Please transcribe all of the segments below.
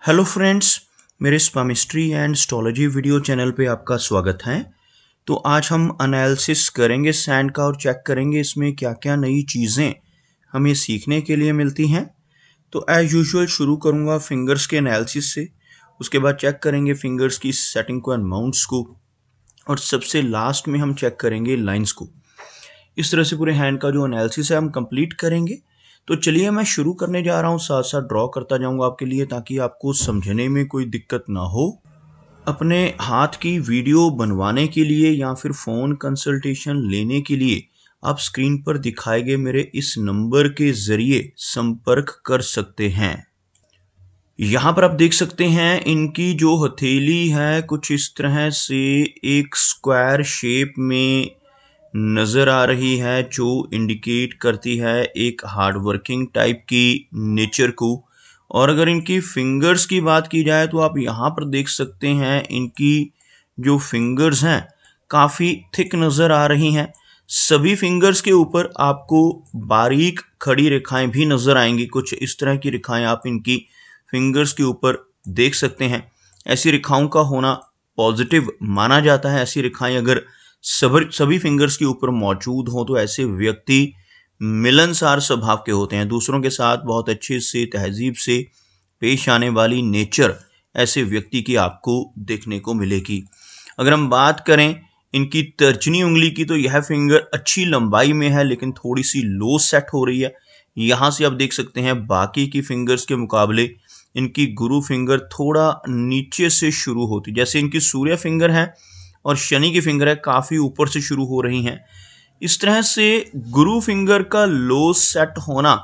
Hello friends, मेरे स्पामिस्ट्री and astrology video channel पे आपका स्वागत है। तो आज हम एनालिसिस करेंगे सैंड का और चेक करेंगे इसमें क्या क्या नई चीज़ें हमें सीखने के लिए मिलती हैं। तो एज यूजुअल शुरू करूँगा फिंगर्स के एनालिसिस से, उसके बाद चेक करेंगे फिंगर्स की सेटिंग को एंड माउंट्स को, और सबसे लास्ट में हम चेक करेंगे लाइंस को। इस तरह से पूरे हैंड का जो एनालिसिस है हम कंप्लीट करेंगे। तो चलिए मैं शुरू करने जा रहा हूँ, साथ साथ ड्रॉ करता जाऊँगा आपके लिए ताकि आपको समझने में कोई दिक्कत ना हो। अपने हाथ की वीडियो बनवाने के लिए या फिर फ़ोन कंसल्टेशन लेने के लिए आप स्क्रीन पर दिखाए गए मेरे इस नंबर के ज़रिए संपर्क कर सकते हैं। यहाँ पर आप देख सकते हैं इनकी जो हथेली है कुछ इस तरह से एक स्क्वायर शेप में नज़र आ रही है, जो इंडिकेट करती है एक हार्ड वर्किंग टाइप की नेचर को। और अगर इनकी फिंगर्स की बात की जाए तो आप यहाँ पर देख सकते हैं इनकी जो फिंगर्स हैं काफ़ी थिक नज़र आ रही हैं। सभी फिंगर्स के ऊपर आपको बारीक खड़ी रेखाएं भी नज़र आएंगी। कुछ इस तरह की रेखाएं आप इनकी फिंगर्स के ऊपर देख सकते हैं। ऐसी रेखाओं का होना पॉजिटिव माना जाता है। ऐसी रेखाएं अगर सभी फिंगर्स के ऊपर मौजूद हों तो ऐसे व्यक्ति मिलनसार स्वभाव के होते हैं। दूसरों के साथ बहुत अच्छे से तहजीब से पेश आने वाली नेचर ऐसे व्यक्ति की आपको देखने को मिलेगी। अगर हम बात करें इनकी तर्जनी उंगली की तो यह फिंगर अच्छी लंबाई में है लेकिन थोड़ी सी लो सेट हो रही है। यहाँ से आप देख सकते हैं बाकी की फिंगर्स के मुकाबले इनकी गुरु फिंगर थोड़ा नीचे से शुरू होती, जैसे इनकी सूर्य फिंगर है और शनि की फिंगर है काफ़ी ऊपर से शुरू हो रही हैं। इस तरह से गुरु फिंगर का लो सेट होना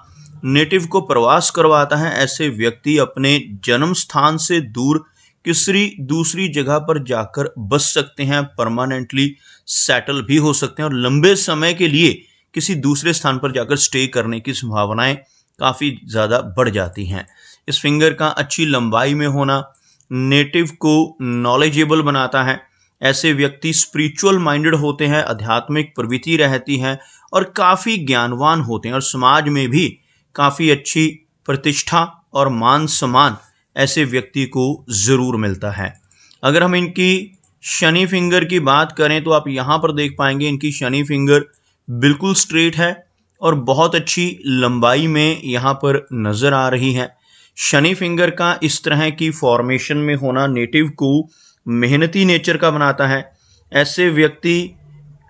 नेटिव को प्रवास करवाता है। ऐसे व्यक्ति अपने जन्म स्थान से दूर किसी दूसरी जगह पर जाकर बस सकते हैं, परमानेंटली सेटल भी हो सकते हैं और लंबे समय के लिए किसी दूसरे स्थान पर जाकर स्टे करने की संभावनाएं काफ़ी ज़्यादा बढ़ जाती हैं। इस फिंगर का अच्छी लंबाई में होना नेटिव को नॉलेजेबल बनाता है। ऐसे व्यक्ति स्पिरिचुअल माइंडेड होते हैं, आध्यात्मिक प्रवृत्ति रहती है और काफ़ी ज्ञानवान होते हैं और समाज में भी काफ़ी अच्छी प्रतिष्ठा और मान सम्मान ऐसे व्यक्ति को ज़रूर मिलता है। अगर हम इनकी शनि फिंगर की बात करें तो आप यहाँ पर देख पाएंगे इनकी शनि फिंगर बिल्कुल स्ट्रेट है और बहुत अच्छी लंबाई में यहाँ पर नज़र आ रही है। शनि फिंगर का इस तरह की फॉर्मेशन में होना नेटिव को मेहनती नेचर का बनाता है। ऐसे व्यक्ति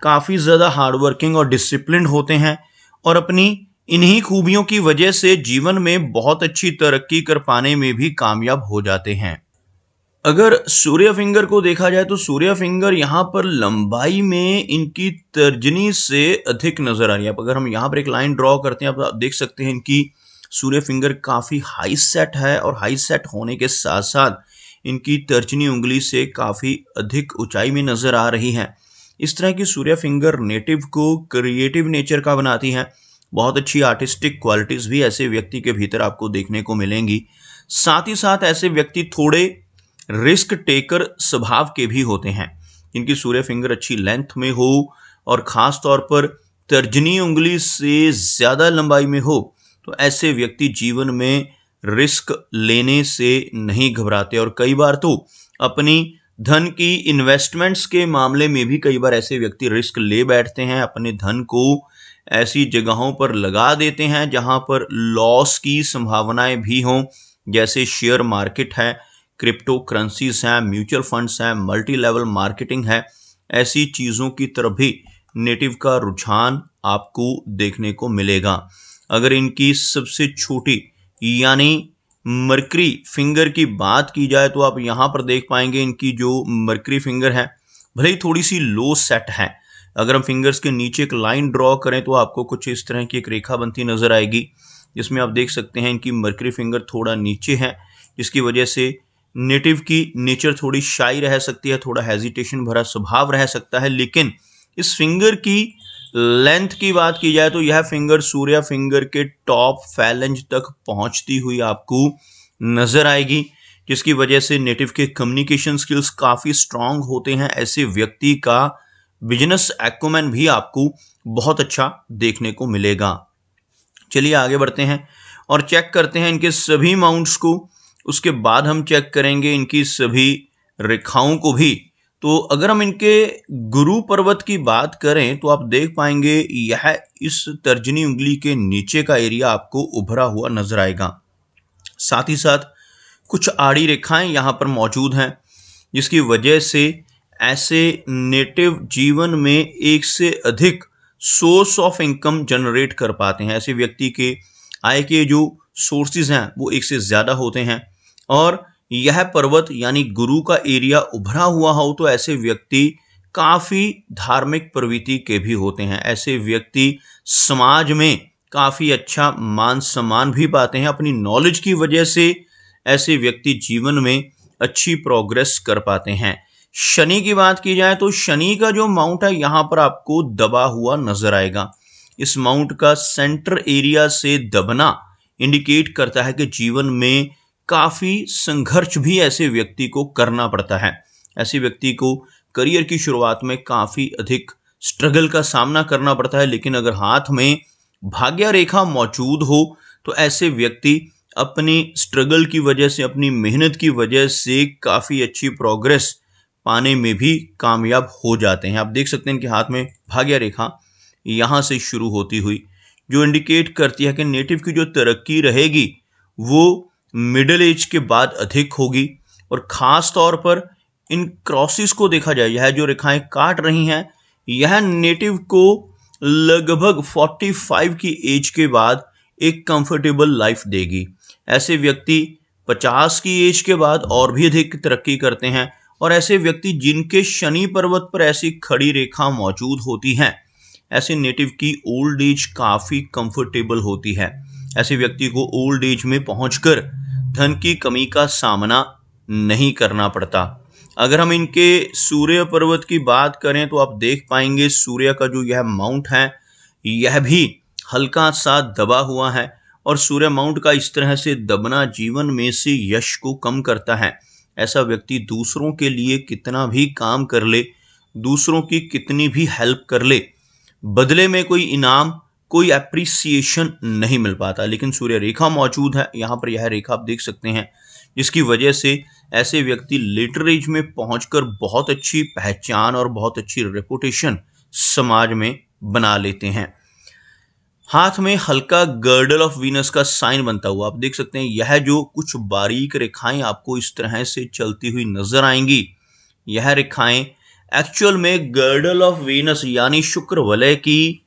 काफ़ी ज़्यादा हार्डवर्किंग और डिसिप्लिन्ड होते हैं और अपनी इन्हीं खूबियों की वजह से जीवन में बहुत अच्छी तरक्की कर पाने में भी कामयाब हो जाते हैं। अगर सूर्य फिंगर को देखा जाए तो सूर्य फिंगर यहाँ पर लंबाई में इनकी तर्जनी से अधिक नज़र आ रही है। अगर हम यहाँ पर एक लाइन ड्रॉ करते हैं आप देख सकते हैं इनकी सूर्य फिंगर काफ़ी हाई सेट है और हाई सेट होने के साथ साथ इनकी तर्जनी उंगली से काफ़ी अधिक ऊंचाई में नज़र आ रही है। इस तरह की सूर्य फिंगर नेटिव को क्रिएटिव नेचर का बनाती है। बहुत अच्छी आर्टिस्टिक क्वालिटीज़ भी ऐसे व्यक्ति के भीतर आपको देखने को मिलेंगी। साथ ही साथ ऐसे व्यक्ति थोड़े रिस्क टेकर स्वभाव के भी होते हैं। इनकी सूर्य फिंगर अच्छी लेंथ में हो और ख़ास तौर पर तर्जनी उंगली से ज़्यादा लंबाई में हो तो ऐसे व्यक्ति जीवन में रिस्क लेने से नहीं घबराते और कई बार तो अपनी धन की इन्वेस्टमेंट्स के मामले में भी कई बार ऐसे व्यक्ति रिस्क ले बैठते हैं। अपने धन को ऐसी जगहों पर लगा देते हैं जहां पर लॉस की संभावनाएं भी हों, जैसे शेयर मार्केट है, क्रिप्टो करेंसीज हैं, म्यूचुअल फंड्स हैं, मल्टी लेवल मार्केटिंग है। ऐसी चीज़ों की तरफ भी नेटिव का रुझान आपको देखने को मिलेगा। अगर इनकी सबसे छोटी यानी मरकरी फिंगर की बात की जाए तो आप यहाँ पर देख पाएंगे इनकी जो मरकरी फिंगर है भले ही थोड़ी सी लो सेट है। अगर हम फिंगर्स के नीचे एक लाइन ड्रॉ करें तो आपको कुछ इस तरह की एक रेखा बनती नज़र आएगी, जिसमें आप देख सकते हैं इनकी मरकरी फिंगर थोड़ा नीचे है, जिसकी वजह से नेटिव की नेचर थोड़ी शाई रह सकती है, थोड़ा हेजिटेशन भरा स्वभाव रह सकता है। लेकिन इस फिंगर की लेंथ की बात की जाए तो यह फिंगर सूर्य फिंगर के टॉप फैलेंज तक पहुंचती हुई आपको नज़र आएगी, जिसकी वजह से नेटिव के कम्युनिकेशन स्किल्स काफ़ी स्ट्रांग होते हैं। ऐसे व्यक्ति का बिजनेस एक्यूमेन भी आपको बहुत अच्छा देखने को मिलेगा। चलिए आगे बढ़ते हैं और चेक करते हैं इनके सभी माउंट्स को। उसके बाद हम चेक करेंगे इनकी सभी रेखाओं को भी। तो अगर हम इनके गुरु पर्वत की बात करें तो आप देख पाएंगे यह इस तर्जनी उंगली के नीचे का एरिया आपको उभरा हुआ नजर आएगा। साथ ही साथ कुछ आड़ी रेखाएं यहाँ पर मौजूद हैं, जिसकी वजह से ऐसे नेटिव जीवन में एक से अधिक सोर्स ऑफ इनकम जनरेट कर पाते हैं। ऐसे व्यक्ति के आय के जो सोर्सेज हैं वो एक से ज़्यादा होते हैं। और यह पर्वत यानी गुरु का एरिया उभरा हुआ हो तो ऐसे व्यक्ति काफ़ी धार्मिक प्रवृत्ति के भी होते हैं। ऐसे व्यक्ति समाज में काफ़ी अच्छा मान सम्मान भी पाते हैं। अपनी नॉलेज की वजह से ऐसे व्यक्ति जीवन में अच्छी प्रोग्रेस कर पाते हैं। शनि की बात की जाए तो शनि का जो माउंट है यहाँ पर आपको दबा हुआ नजर आएगा। इस माउंट का सेंटर एरिया से दबना इंडिकेट करता है कि जीवन में काफ़ी संघर्ष भी ऐसे व्यक्ति को करना पड़ता है। ऐसे व्यक्ति को करियर की शुरुआत में काफ़ी अधिक स्ट्रगल का सामना करना पड़ता है, लेकिन अगर हाथ में भाग्य रेखा मौजूद हो तो ऐसे व्यक्ति अपनी स्ट्रगल की वजह से, अपनी मेहनत की वजह से काफ़ी अच्छी प्रोग्रेस पाने में भी कामयाब हो जाते हैं। आप देख सकते हैं कि हाथ में भाग्य रेखा यहाँ से शुरू होती हुई जो इंडिकेट करती है कि नेटिव की जो तरक्की रहेगी वो मिडिल एज के बाद अधिक होगी। और ख़ास तौर पर इन क्रॉसिस को देखा जाए, यह जो रेखाएं काट रही हैं यह नेटिव को लगभग 45 की एज के बाद एक कंफर्टेबल लाइफ देगी। ऐसे व्यक्ति 50 की एज के बाद और भी अधिक तरक्की करते हैं। और ऐसे व्यक्ति जिनके शनि पर्वत पर ऐसी खड़ी रेखा मौजूद होती हैं, ऐसे नेटिव की ओल्ड एज काफ़ी कंफर्टेबल होती है। ऐसे व्यक्ति को ओल्ड एज में पहुंचकर धन की कमी का सामना नहीं करना पड़ता। अगर हम इनके सूर्य पर्वत की बात करें तो आप देख पाएंगे सूर्य का जो यह माउंट है यह भी हल्का सा दबा हुआ है। और सूर्य माउंट का इस तरह से दबना जीवन में से यश को कम करता है। ऐसा व्यक्ति दूसरों के लिए कितना भी काम कर ले, दूसरों की कितनी भी हेल्प कर ले, बदले में कोई इनाम, कोई एप्रिसिएशन नहीं मिल पाता। लेकिन सूर्य रेखा मौजूद है यहाँ पर, यह रेखा आप देख सकते हैं, जिसकी वजह से ऐसे व्यक्ति लेटर एज में पहुंचकर बहुत अच्छी पहचान और बहुत अच्छी रेपुटेशन समाज में बना लेते हैं। हाथ में हल्का गर्डल ऑफ वीनस का साइन बनता हुआ आप देख सकते हैं। यह जो कुछ बारीक रेखाएं आपको इस तरह से चलती हुई नजर आएंगी, यह रेखाएं एक्चुअल में गर्डल ऑफ वीनस यानी शुक्र वलय की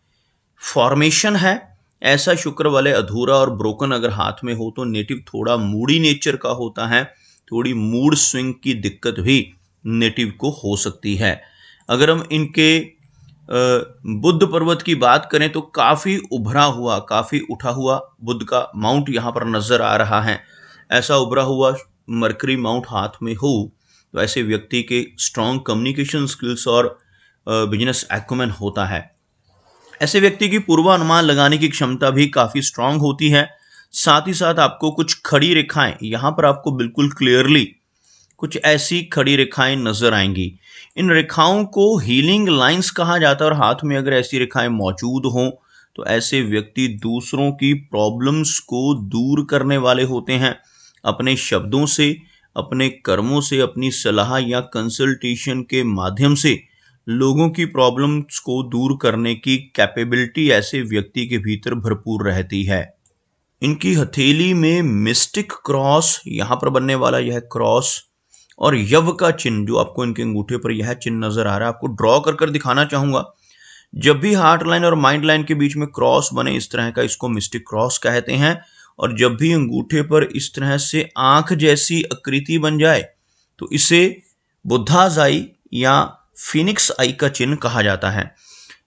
फॉर्मेशन है। ऐसा शुक्र वलय अधूरा और ब्रोकन अगर हाथ में हो तो नेटिव थोड़ा मूडी नेचर का होता है। थोड़ी मूड स्विंग की दिक्कत भी नेटिव को हो सकती है। अगर हम इनके बुध पर्वत की बात करें तो काफ़ी उभरा हुआ, काफ़ी उठा हुआ बुध का माउंट यहाँ पर नज़र आ रहा है। ऐसा उभरा हुआ मरकरी माउंट हाथ में हो तो ऐसे व्यक्ति के स्ट्रॉन्ग कम्युनिकेशन स्किल्स और बिजनेस एक्यूमेन होता है। ऐसे व्यक्ति की पूर्वानुमान लगाने की क्षमता भी काफ़ी स्ट्रांग होती है। साथ ही साथ आपको कुछ खड़ी रेखाएं यहाँ पर आपको बिल्कुल क्लियरली कुछ ऐसी खड़ी रेखाएं नजर आएंगी। इन रेखाओं को हीलिंग लाइंस कहा जाता है और हाथ में अगर ऐसी रेखाएं मौजूद हों तो ऐसे व्यक्ति दूसरों की प्रॉब्लम्स को दूर करने वाले होते हैं। अपने शब्दों से, अपने कर्मों से, अपनी सलाह या कंसल्टेशन के माध्यम से लोगों की प्रॉब्लम्स को दूर करने की कैपेबिलिटी ऐसे व्यक्ति के भीतर भरपूर रहती है। इनकी हथेली में मिस्टिक क्रॉस, यहाँ पर बनने वाला यह क्रॉस और यव का चिन्ह जो आपको इनके अंगूठे पर यह चिन्ह नजर आ रहा है, आपको ड्रॉ कर दिखाना चाहूंगा। जब भी हार्ट लाइन और माइंड लाइन के बीच में क्रॉस बने इस तरह का, इसको मिस्टिक क्रॉस कहते हैं। और जब भी अंगूठे पर इस तरह से आंख जैसी आकृति बन जाए तो इसे बुद्धाज आई या फिनिक्स आई का चिन्ह कहा जाता है।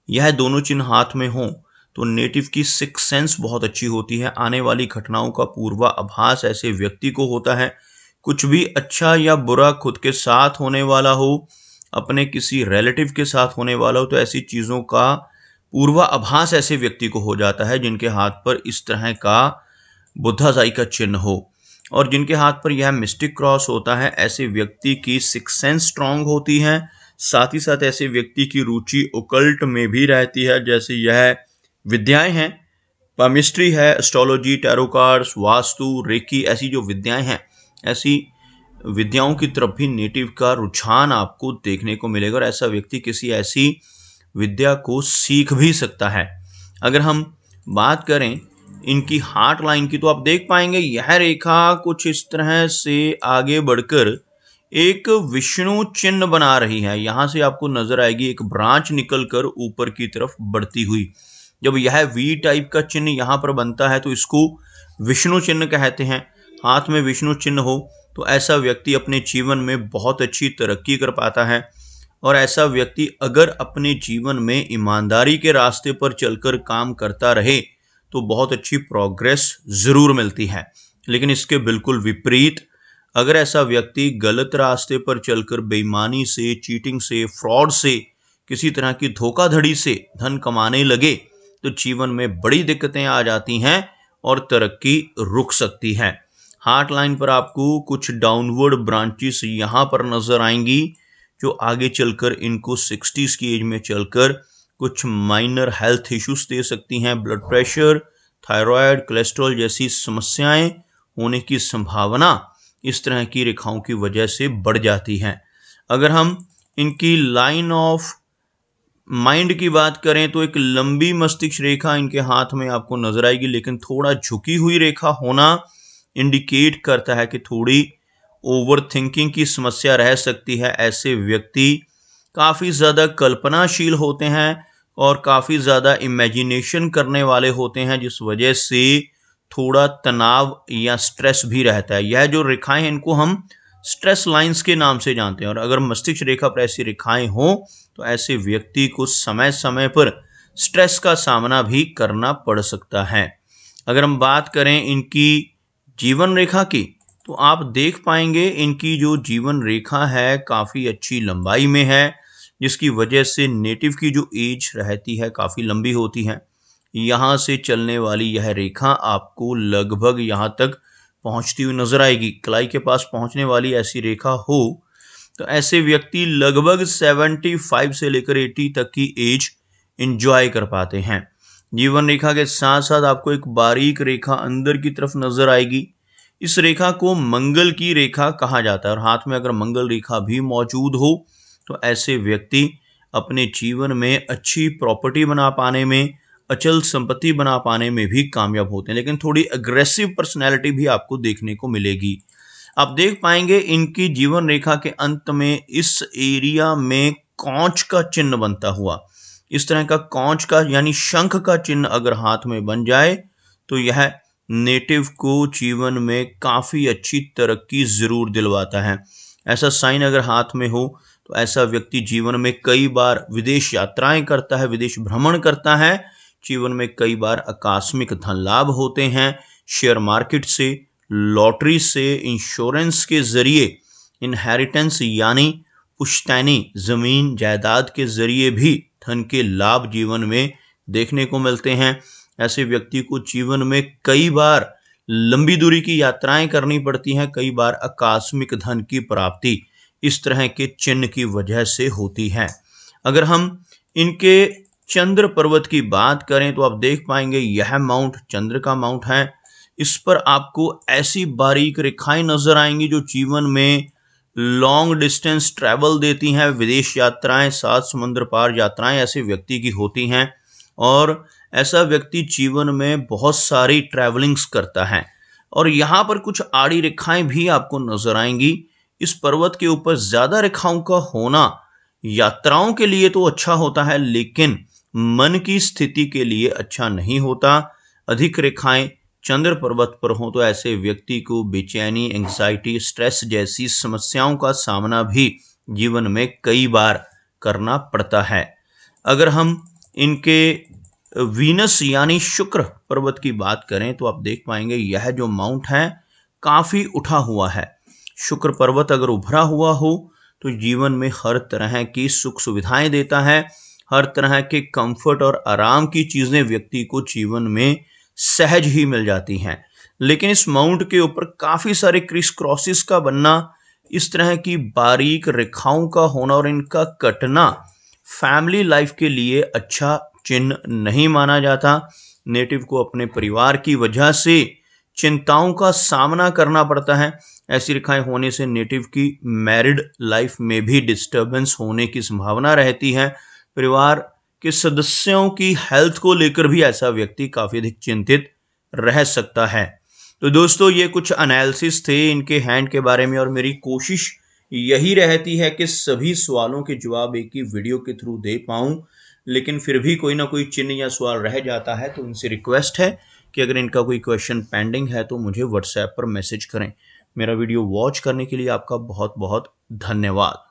यह दोनों चिन्ह हाथ में हों तो नेटिव की सिक्स सेंस बहुत अच्छी होती है। आने वाली घटनाओं का पूर्वाभास ऐसे व्यक्ति को होता है। कुछ भी अच्छा या बुरा खुद के साथ होने वाला हो, अपने किसी रिलेटिव के साथ होने वाला हो, तो ऐसी चीज़ों का पूर्वाभास ऐसे व्यक्ति को हो जाता है जिनके हाथ पर इस तरह का बुद्धाजाई का चिन्ह हो। और जिनके हाथ पर यह मिस्टिक क्रॉस होता है ऐसे व्यक्ति की सिक्स सेंस स्ट्रांग होती है। साथ ही साथ ऐसे व्यक्ति की रुचि ओकल्ट में भी रहती है, जैसे यह विद्याएं हैं, पामिस्ट्री है, astrology, tarot cards, vastu, reiki, ऐसी जो विद्याएं हैं ऐसी विद्याओं की तरफ भी नेटिव का रुझान आपको देखने को मिलेगा और ऐसा व्यक्ति किसी ऐसी विद्या को सीख भी सकता है। अगर हम बात करें इनकी हार्ट लाइन की तो आप देख पाएंगे यह रेखा कुछ इस तरह से आगे बढ़कर एक विष्णु चिन्ह बना रही है। यहाँ से आपको नजर आएगी एक ब्रांच निकलकर ऊपर की तरफ बढ़ती हुई। जब यह वी टाइप का चिन्ह यहाँ पर बनता है तो इसको विष्णु चिन्ह कहते हैं। हाथ में विष्णु चिन्ह हो तो ऐसा व्यक्ति अपने जीवन में बहुत अच्छी तरक्की कर पाता है और ऐसा व्यक्ति अगर अपने जीवन में ईमानदारी के रास्ते पर चलकर काम करता रहे तो बहुत अच्छी प्रोग्रेस जरूर मिलती है। लेकिन इसके बिल्कुल विपरीत अगर ऐसा व्यक्ति गलत रास्ते पर चलकर बेईमानी से, चीटिंग से, फ्रॉड से, किसी तरह की धोखाधड़ी से धन कमाने लगे तो जीवन में बड़ी दिक्कतें आ जाती हैं और तरक्की रुक सकती है। हार्ट लाइन पर आपको कुछ डाउनवर्ड ब्रांचेस यहाँ पर नजर आएंगी जो आगे चलकर इनको 60s की एज में चलकर कुछ माइनर हेल्थ इश्यूज दे सकती हैं। ब्लड प्रेशर, थायराइड, कोलेस्ट्रॉल जैसी समस्याएं होने की संभावना इस तरह की रेखाओं की वजह से बढ़ जाती है। अगर हम इनकी लाइन ऑफ माइंड की बात करें तो एक लंबी मस्तिष्क रेखा इनके हाथ में आपको नजर आएगी, लेकिन थोड़ा झुकी हुई रेखा होना इंडिकेट करता है कि थोड़ी ओवर थिंकिंग की समस्या रह सकती है। ऐसे व्यक्ति काफ़ी ज़्यादा कल्पनाशील होते हैं और काफ़ी ज़्यादा इमेजिनेशन करने वाले होते हैं, जिस वजह से थोड़ा तनाव या स्ट्रेस भी रहता है। यह जो रेखाएं हैं इनको हम स्ट्रेस लाइंस के नाम से जानते हैं और अगर मस्तिष्क रेखा पर ऐसी रेखाएं हों तो ऐसे व्यक्ति को समय समय पर स्ट्रेस का सामना भी करना पड़ सकता है। अगर हम बात करें इनकी जीवन रेखा की तो आप देख पाएंगे इनकी जो जीवन रेखा है काफ़ी अच्छी लंबाई में है, जिसकी वजह से नेटिव की जो एज रहती है काफ़ी लंबी होती है। यहाँ से चलने वाली यह रेखा आपको लगभग यहाँ तक पहुँचती हुई नजर आएगी। कलाई के पास पहुँचने वाली ऐसी रेखा हो तो ऐसे व्यक्ति लगभग 75 से लेकर 80 तक की एज एंजॉय कर पाते हैं। जीवन रेखा के साथ साथ आपको एक बारीक रेखा अंदर की तरफ नजर आएगी। इस रेखा को मंगल की रेखा कहा जाता है और हाथ में अगर मंगल रेखा भी मौजूद हो तो ऐसे व्यक्ति अपने जीवन में अच्छी प्रॉपर्टी बना पाने में, अचल संपत्ति बना पाने में भी कामयाब होते हैं, लेकिन थोड़ी अग्रेसिव पर्सनैलिटी भी आपको देखने को मिलेगी। आप देख पाएंगे इनकी जीवन रेखा के अंत में इस एरिया में कौंच का चिन्ह बनता हुआ। इस तरह का कौंच का यानी शंख का चिन्ह अगर हाथ में बन जाए तो यह नेटिव को जीवन में काफ़ी अच्छी तरक्की ज़रूर दिलवाता है। ऐसा साइन अगर हाथ में हो तो ऐसा व्यक्ति जीवन में कई बार विदेश यात्राएं करता है, विदेश भ्रमण करता है। जीवन में कई बार आकस्मिक धन लाभ होते हैं, शेयर मार्केट से, लॉटरी से, इंश्योरेंस के जरिए, इनहेरिटेंस यानी पुश्तैनी ज़मीन जायदाद के जरिए भी धन के लाभ जीवन में देखने को मिलते हैं। ऐसे व्यक्ति को जीवन में कई बार लंबी दूरी की यात्राएं करनी पड़ती हैं, कई बार आकस्मिक धन की प्राप्ति इस तरह के चिन्ह की वजह से होती है। अगर हम इनके चंद्र पर्वत की बात करें तो आप देख पाएंगे यह माउंट चंद्र का माउंट है। इस पर आपको ऐसी बारीक रेखाएं नजर आएंगी जो जीवन में लॉन्ग डिस्टेंस ट्रैवल देती हैं। विदेश यात्राएं, सात समुद्र पार यात्राएं ऐसे व्यक्ति की होती हैं और ऐसा व्यक्ति जीवन में बहुत सारी ट्रैवलिंग्स करता है। और यहाँ पर कुछ आड़ी रेखाएं भी आपको नजर आएंगी। इस पर्वत के ऊपर ज्यादा रेखाओं का होना यात्राओं के लिए तो अच्छा होता है, लेकिन मन की स्थिति के लिए अच्छा नहीं होता। अधिक रेखाएं चंद्र पर्वत पर हो तो ऐसे व्यक्ति को बेचैनी, एंग्जाइटी, स्ट्रेस जैसी समस्याओं का सामना भी जीवन में कई बार करना पड़ता है। अगर हम इनके वीनस यानी शुक्र पर्वत की बात करें तो आप देख पाएंगे यह जो माउंट है काफ़ी उठा हुआ है। शुक्र पर्वत अगर उभरा हुआ हो तो जीवन में हर तरह की सुख सुविधाएं देता है, हर तरह के कंफर्ट और आराम की चीज़ें व्यक्ति को जीवन में सहज ही मिल जाती हैं। लेकिन इस माउंट के ऊपर काफ़ी सारे क्रिस क्रॉसेस का बनना, इस तरह की बारीक रेखाओं का होना और इनका कटना फैमिली लाइफ के लिए अच्छा चिन्ह नहीं माना जाता। नेटिव को अपने परिवार की वजह से चिंताओं का सामना करना पड़ता है। ऐसी रेखाएं होने से नेटिव की मैरिड लाइफ में भी डिस्टर्बेंस होने की संभावना रहती है। परिवार के सदस्यों की हेल्थ को लेकर भी ऐसा व्यक्ति काफ़ी अधिक चिंतित रह सकता है। तो दोस्तों, ये कुछ एनालिसिस थे इनके हैंड के बारे में, और मेरी कोशिश यही रहती है कि सभी सवालों के जवाब एक ही वीडियो के थ्रू दे पाऊँ, लेकिन फिर भी कोई ना कोई चिन्ह या सवाल रह जाता है। तो उनसे रिक्वेस्ट है कि अगर इनका कोई क्वेश्चन पेंडिंग है तो मुझे व्हाट्सएप पर मैसेज करें। मेरा वीडियो वॉच करने के लिए आपका बहुत बहुत धन्यवाद।